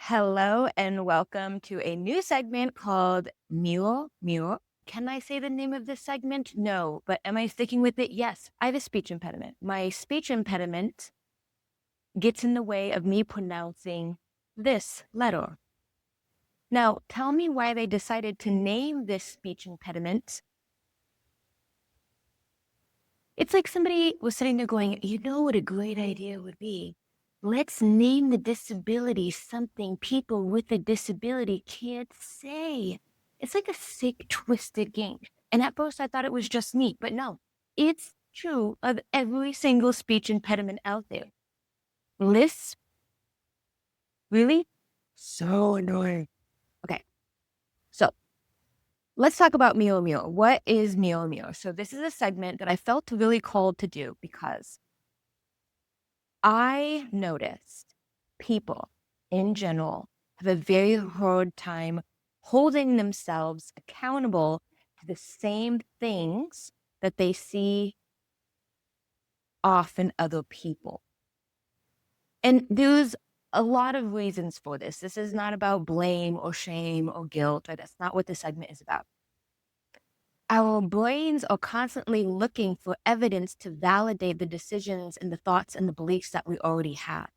Hello and welcome to a new segment called Mule Mule. Can I say the name of this segment? No, but am I sticking with it? Yes, I have a speech impediment. My speech impediment gets in the way of me pronouncing this letter. Now, tell me why they decided to name this speech impediment. It's like somebody was sitting there going, you know what a great idea would be? Let's name the disability something people with a disability can't say. It's like a sick, twisted game. And at first I thought it was just me, but no, it's true of every single speech impediment out there. Lisp, really? So annoying. Okay, so let's talk about Mio Mio. What is Mio Mio? So this is a segment that I felt really called to do because I noticed people in general have a very hard time holding themselves accountable to the same things that they see off in other people. And there's a lot of reasons for this. This is not about blame or shame or guilt, right? That's not what this segment is about. Our brains are constantly looking for evidence to validate the decisions and the thoughts and the beliefs that we already have.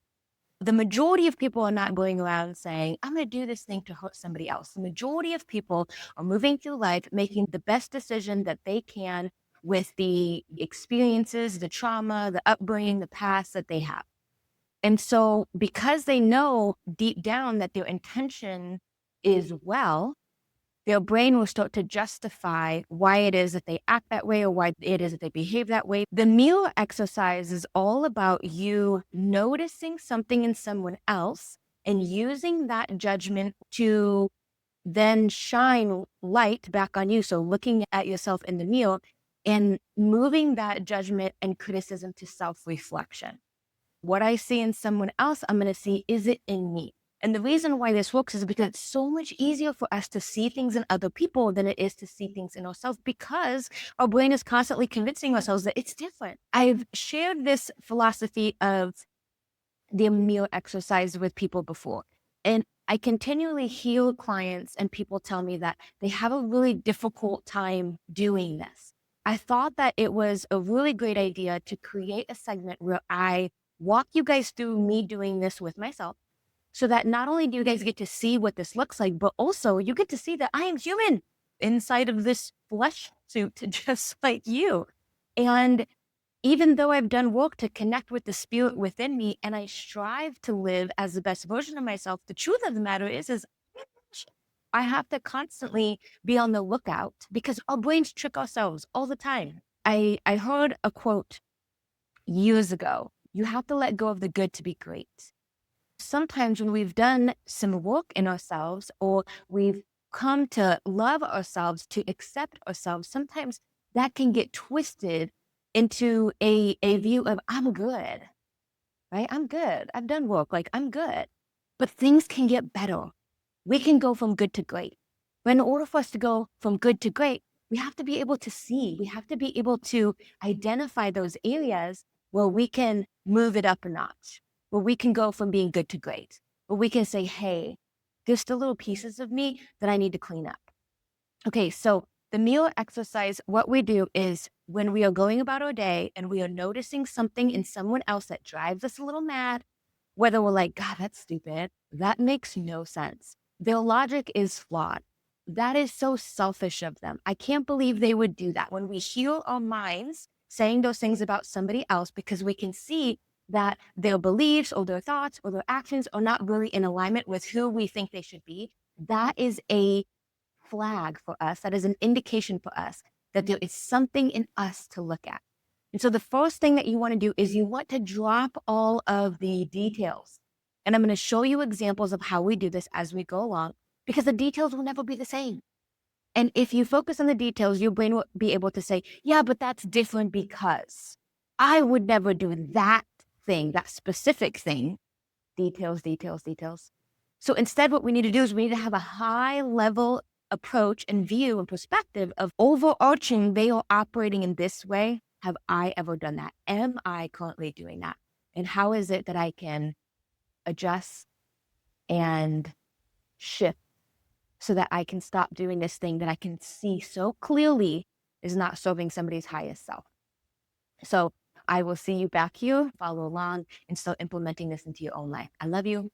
The majority of people are not going around saying, I'm going to do this thing to hurt somebody else. The majority of people are moving through life, making the best decision that they can with the experiences, the trauma, the upbringing, the past that they have. And so because they know deep down that their intention is well, their brain will start to justify why it is that they act that way or why it is that they behave that way. The mirror exercise is all about you noticing something in someone else and using that judgment to then shine light back on you. So looking at yourself in the mirror and moving that judgment and criticism to self-reflection. What I see in someone else, I'm going to see, is it in me? And the reason why this works is because it's so much easier for us to see things in other people than it is to see things in ourselves because our brain is constantly convincing ourselves that it's different. I've shared this philosophy of the mirror exercise with people before. And I continually hear clients and people tell me that they have a really difficult time doing this. I thought that it was a really great idea to create a segment where I walk you guys through me doing this with myself so that not only do you guys get to see what this looks like, but also you get to see that I am human inside of this flesh suit, just like you. And even though I've done work to connect with the spirit within me and I strive to live as the best version of myself, the truth of the matter is I have to constantly be on the lookout because our brains trick ourselves all the time. I heard a quote years ago. You have to let go of the good to be great. Sometimes when we've done some work in ourselves or we've come to love ourselves, to accept ourselves, sometimes that can get twisted into a view of I'm good, right? I'm good. I've done work, like I'm good. But things can get better. We can go from good to great. But in order for us to go from good to great, we have to be able to see, we have to be able to identify those areas where we can move it up a notch, where we can go from being good to great, where we can say, hey, there's still little pieces of me that I need to clean up. Okay, so the meal exercise, what we do is when we are going about our day and we are noticing something in someone else that drives us a little mad, whether we're like, God, that's stupid, that makes no sense. Their logic is flawed. That is so selfish of them. I can't believe they would do that. When we heal our minds saying those things about somebody else because we can see that their beliefs or their thoughts or their actions are not really in alignment with who we think they should be, that is a flag for us. That is an indication for us that there is something in us to look at. And so the first thing that you want to do is you want to drop all of the details. And I'm going to show you examples of how we do this as we go along, because the details will never be the same. And if you focus on the details, your brain will be able to say, yeah, but that's different because I would never do that thing, that specific thing. Details, details, details. So instead, what we need to do is we need to have a high level approach and view and perspective of overarching, they are operating in this way. Have I ever done that? Am I currently doing that? And how is it that I can adjust, and shift so that I can stop doing this thing that I can see so clearly is not serving somebody's highest self. So I will see you back here, follow along, and start implementing this into your own life. I love you.